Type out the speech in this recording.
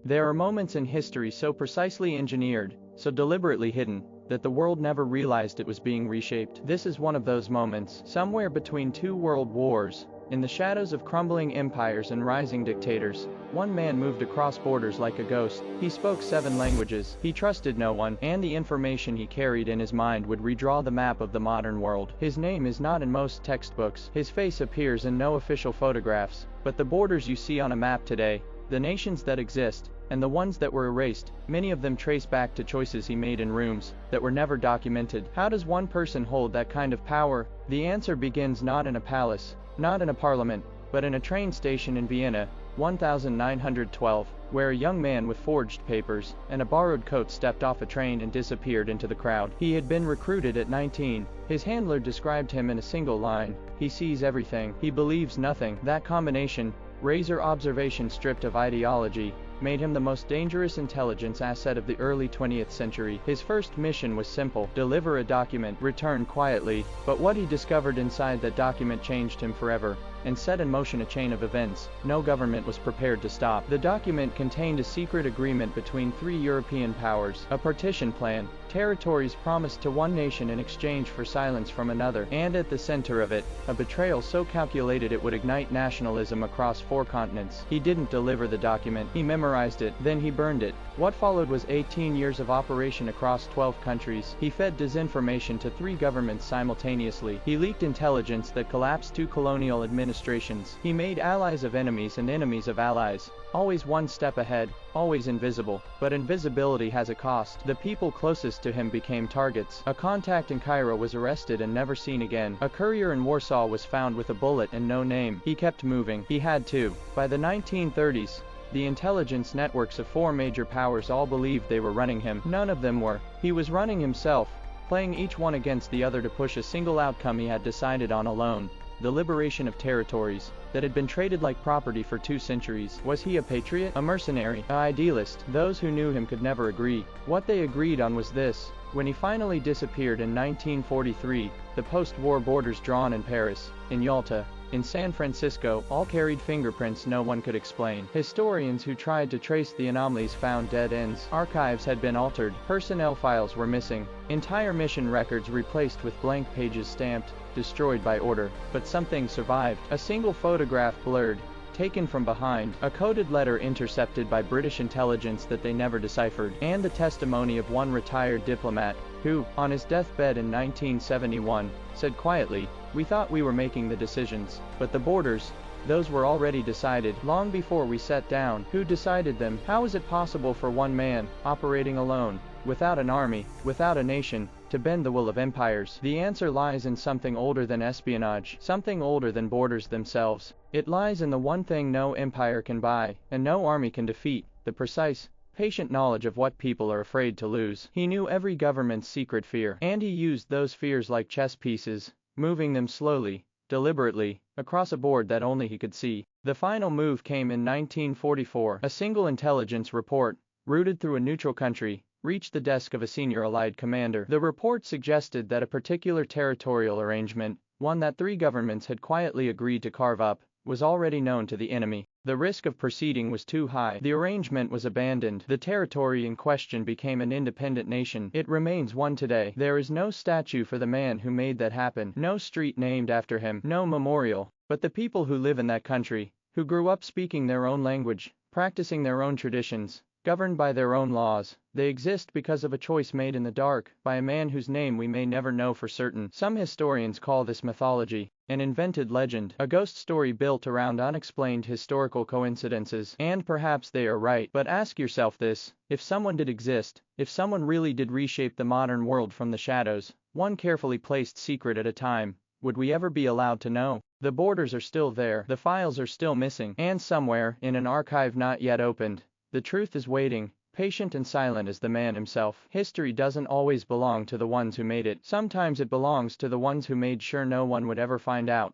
There are moments in history so precisely engineered, so deliberately hidden, that the world never realized it was being reshaped. This is one of those moments, somewhere between two world wars, in the shadows of crumbling empires and rising dictators. One man moved across borders like a ghost. He spoke 7 languages, he trusted no one, and the information he carried in his mind would redraw the map of the modern world. His name is not in most textbooks, his face appears in no official photographs, but the borders you see on a map today, the nations that exist, and the ones that were erased, many of them trace back to choices he made in rooms that were never documented. How does one person hold that kind of power? The answer begins not in a palace, not in a parliament, but in a train station in Vienna, 1912, where a young man with forged papers and a borrowed coat stepped off a train and disappeared into the crowd. He had been recruited at 19. His handler described him in a single line: he sees everything, he believes nothing. That combination, razor observation stripped of ideology, made him the most dangerous intelligence asset of the early 20th century. His first mission was simple: deliver a document, return quietly. But what he discovered inside that document changed him forever, and set in motion a chain of events no government was prepared to stop. The document contained a secret agreement between 3 European powers, a partition plan, territories promised to one nation in exchange for silence from another, and at the center of it, a betrayal so calculated it would ignite nationalism across 4 continents. He didn't deliver the document, he memorized it, then he burned it. What followed was 18 years of operation across 12 countries. He fed disinformation to 3 governments simultaneously. He leaked intelligence that collapsed 2 colonial administrations. He made allies of enemies and enemies of allies. Always one step ahead, always invisible. But invisibility has a cost. The people closest to him became targets. A contact in Cairo was arrested and never seen again. A courier in Warsaw was found with a bullet and no name. He kept moving. He had to. By the 1930s, the intelligence networks of 4 major powers all believed they were running him. None of them were. He was running himself, playing each one against the other to push a single outcome he had decided on alone: the liberation of territories that had been traded like property for 2 centuries. Was he a patriot, a mercenary, an idealist? Those who knew him could never agree. What they agreed on was this: when he finally disappeared in 1943, the post-war borders drawn in Paris, in Yalta, in San Francisco, all carried fingerprints no one could explain. Historians who tried to trace the anomalies found dead ends. Archives had been altered, personnel files were missing, entire mission records replaced with blank pages stamped, destroyed by order. But something survived. A single photograph blurred, taken from behind, a coded letter intercepted by British intelligence that they never deciphered, and the testimony of one retired diplomat, who, on his deathbed in 1971, said quietly, "We thought we were making the decisions, but the borders, those were already decided, long before we sat down." Who decided them? How is it possible for one man, operating alone, without an army, without a nation, to bend the will of empires? The answer lies in something older than espionage, something older than borders themselves. It lies in the one thing no empire can buy, and no army can defeat: the precise, patient knowledge of what people are afraid to lose. He knew every government's secret fear, and he used those fears like chess pieces, moving them slowly, deliberately, across a board that only he could see. The final move came in 1944. A single intelligence report, routed through a neutral country, reached the desk of a senior Allied commander. The report suggested that a particular territorial arrangement, one that 3 governments had quietly agreed to carve up, was already known to the enemy. The risk of proceeding was too high. The arrangement was abandoned. The territory in question became an independent nation. It remains one today. There is no statue for the man who made that happen, no street named after him, no memorial. But the people who live in that country, who grew up speaking their own language, practicing their own traditions, governed by their own laws, they exist because of a choice made in the dark, by a man whose name we may never know for certain. Some historians call this mythology, an invented legend, a ghost story built around unexplained historical coincidences. And perhaps they are right. But ask yourself this: if someone did exist, if someone really did reshape the modern world from the shadows, one carefully placed secret at a time, would we ever be allowed to know? The borders are still there, the files are still missing, and somewhere, in an archive not yet opened, the truth is waiting, patient and silent as the man himself. History doesn't always belong to the ones who made it. Sometimes it belongs to the ones who made sure no one would ever find out.